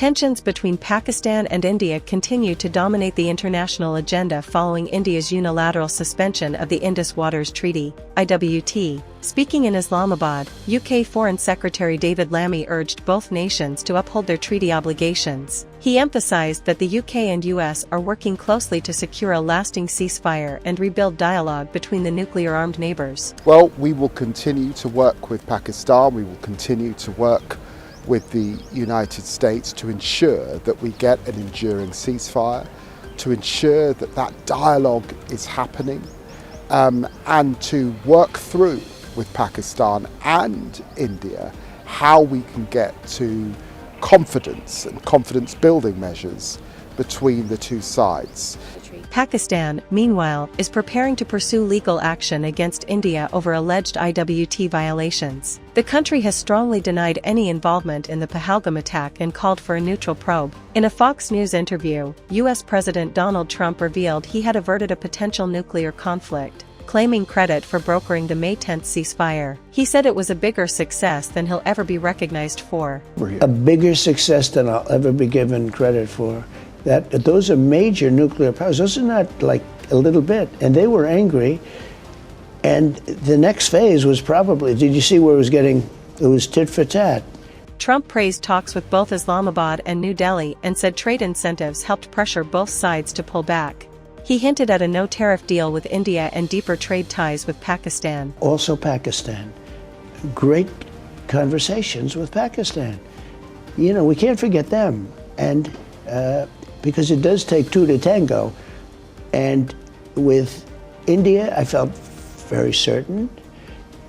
Tensions between Pakistan and India continue to dominate the international agenda following India's unilateral suspension of the Indus Waters Treaty, IWT. Speaking in Islamabad, UK Foreign Secretary David Lammy urged both nations to uphold their treaty obligations. He emphasized that the UK and US are working closely to secure a lasting ceasefire and rebuild dialogue between the nuclear-armed neighbors. Well, we will continue to work with Pakistan, we will continue to work with the United States to ensure that we get an enduring ceasefire, to ensure that that dialogue is happening, and to work through with Pakistan and India how we can get to confidence and confidence building measures between the two sides. Pakistan, meanwhile, is preparing to pursue legal action against India over alleged IWT violations. The country has strongly denied any involvement in the Pahalgam attack and called for a neutral probe. In a Fox News interview, US President Donald Trump revealed he had averted a potential nuclear conflict, claiming credit for brokering the May 10th ceasefire. He said it was a bigger success than he'll ever be recognized for. A bigger success than I'll ever be given credit for. Those are major nuclear powers. Those are not like a little bit. And they were angry. And the next phase was probably, did you see where it was tit for tat. Trump praised talks with both Islamabad and New Delhi and said trade incentives helped pressure both sides to pull back. He hinted at a no-tariff deal with India and deeper trade ties with Pakistan. Also Pakistan. Great conversations with Pakistan. You know, we can't forget them. And because it does take two to tango. And with India, I felt very certain.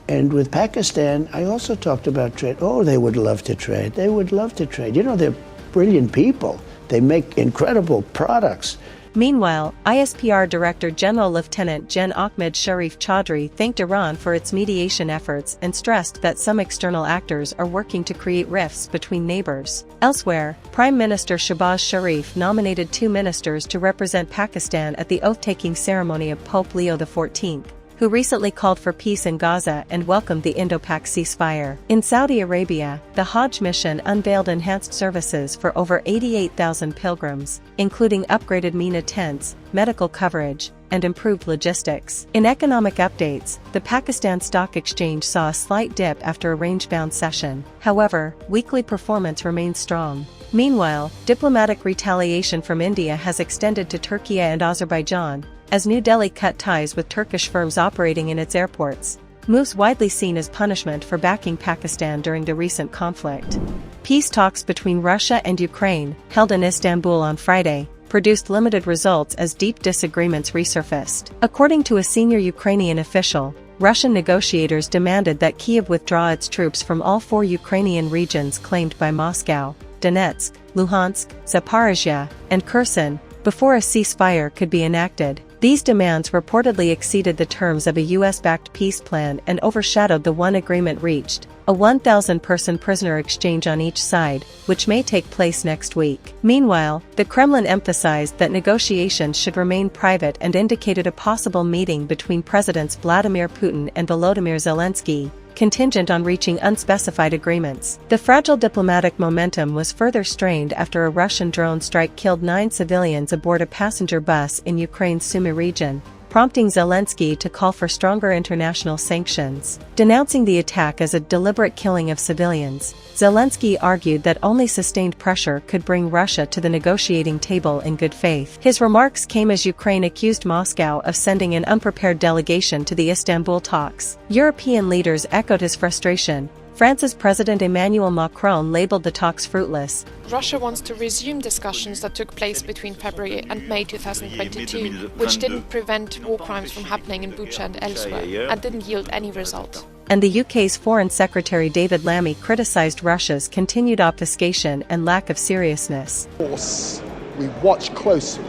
And with Pakistan, I also talked about trade. Oh, they would love to trade. They would love to trade. You know, they're brilliant people. They make incredible products. Meanwhile, ISPR Director General Lieutenant Gen Ahmed Sharif Chaudhry thanked Iran for its mediation efforts and stressed that some external actors are working to create rifts between neighbors. Elsewhere, Prime Minister Shehbaz Sharif nominated 2 ministers to represent Pakistan at the oath-taking ceremony of Pope Leo XIV, who recently called for peace in Gaza and welcomed the Indo-Pak ceasefire. In Saudi Arabia, the Hajj mission unveiled enhanced services for over 88,000 pilgrims, including upgraded MENA tents, medical coverage, and improved logistics. In economic updates, the Pakistan Stock Exchange saw a slight dip after a range-bound session. However, weekly performance remains strong. Meanwhile, diplomatic retaliation from India has extended to Turkey and Azerbaijan, as New Delhi cut ties with Turkish firms operating in its airports, moves widely seen as punishment for backing Pakistan during the recent conflict. Peace talks between Russia and Ukraine, held in Istanbul on Friday, produced limited results as deep disagreements resurfaced. According to a senior Ukrainian official, Russian negotiators demanded that Kyiv withdraw its troops from all 4 Ukrainian regions claimed by Moscow, Donetsk, Luhansk, Zaporizhia, and Kherson, before a ceasefire could be enacted. These demands reportedly exceeded the terms of a US-backed peace plan and overshadowed the one agreement reached, a 1,000-person prisoner exchange on each side, which may take place next week. Meanwhile, the Kremlin emphasized that negotiations should remain private and indicated a possible meeting between Presidents Vladimir Putin and Volodymyr Zelensky, contingent on reaching unspecified agreements. The fragile diplomatic momentum was further strained after a Russian drone strike killed 9 civilians aboard a passenger bus in Ukraine's Sumy region, prompting Zelensky to call for stronger international sanctions. Denouncing the attack as a deliberate killing of civilians, Zelensky argued that only sustained pressure could bring Russia to the negotiating table in good faith. His remarks came as Ukraine accused Moscow of sending an unprepared delegation to the Istanbul talks. European leaders echoed his frustration. France's President Emmanuel Macron labeled the talks fruitless. Russia wants to resume discussions that took place between February and May 2022, which didn't prevent war crimes from happening in Bucha and elsewhere, and didn't yield any result. And the UK's Foreign Secretary David Lammy criticized Russia's continued obfuscation and lack of seriousness. Of course, we watch closely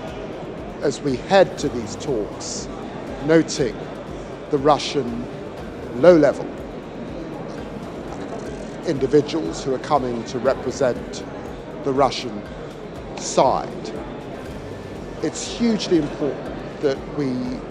as we head to these talks, noting the Russian low-level individuals who are coming to represent the Russian side. It's hugely important that we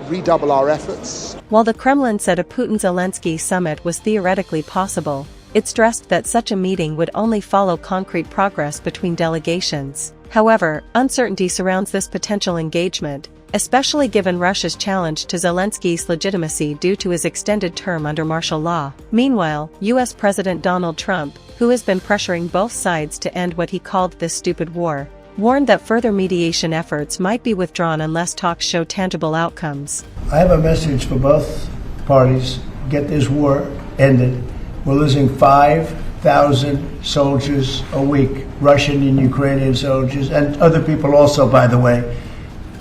redouble our efforts. While the Kremlin said a Putin-Zelensky summit was theoretically possible, it stressed that such a meeting would only follow concrete progress between delegations. However, uncertainty surrounds this potential engagement, especially given Russia's challenge to Zelensky's legitimacy due to his extended term under martial law. Meanwhile, US President Donald Trump, who has been pressuring both sides to end what he called this stupid war, warned that further mediation efforts might be withdrawn unless talks show tangible outcomes. I have a message for both parties. Get this war ended. We're losing 5,000 soldiers a week, Russian and Ukrainian soldiers, and other people also, by the way.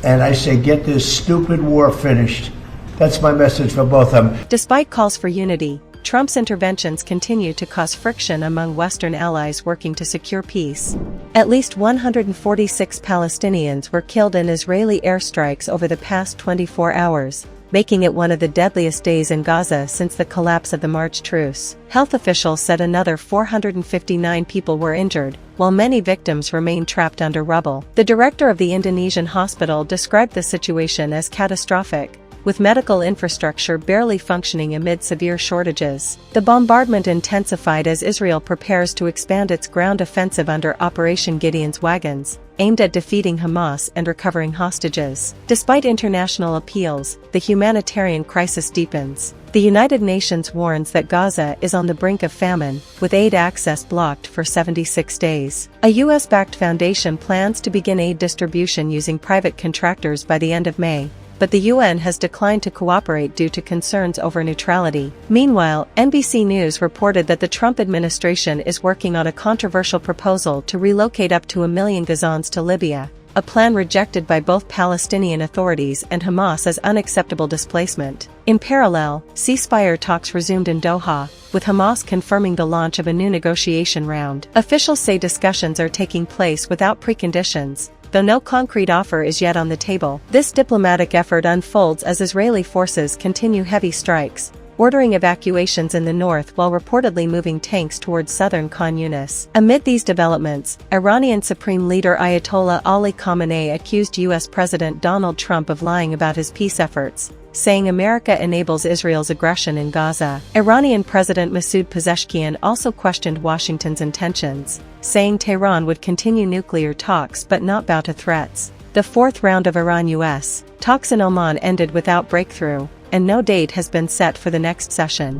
And I say, get this stupid war finished. That's my message for both of them. Despite calls for unity, Trump's interventions continue to cause friction among Western allies working to secure peace. At least 146 Palestinians were killed in Israeli airstrikes over the past 24 hours, making it one of the deadliest days in Gaza since the collapse of the March truce. Health officials said another 459 people were injured, while many victims remain trapped under rubble. The director of the Indonesian hospital described the situation as catastrophic, with medical infrastructure barely functioning amid severe shortages. The bombardment intensified as Israel prepares to expand its ground offensive under Operation 𝐒𝐭𝐲𝐬, aimed at defeating Hamas and recovering hostages. Despite international appeals, the humanitarian crisis deepens. The United Nations warns that Gaza is on the brink of famine, with aid access blocked for 76 days. A US-backed foundation plans to begin aid distribution using private contractors by the end of May, but the UN has declined to cooperate due to concerns over neutrality. Meanwhile, NBC News reported that the Trump administration is working on a controversial proposal to relocate up to 1 million Gazans to Libya, a plan rejected by both Palestinian authorities and Hamas as unacceptable displacement. In parallel, ceasefire talks resumed in Doha, with Hamas confirming the launch of a new negotiation round. Officials say discussions are taking place without preconditions, though no concrete offer is yet on the table. This diplomatic effort unfolds as Israeli forces continue heavy strikes, ordering evacuations in the north while reportedly moving tanks towards southern Khan Yunis. Amid these developments, Iranian Supreme Leader Ayatollah Ali Khamenei accused US President Donald Trump of lying about his peace efforts, saying America enables Israel's aggression in Gaza. Iranian President Masoud Pezeshkian also questioned Washington's intentions, saying Tehran would continue nuclear talks but not bow to threats. The fourth round of Iran-US talks in Oman ended without breakthrough, and no date has been set for the next session.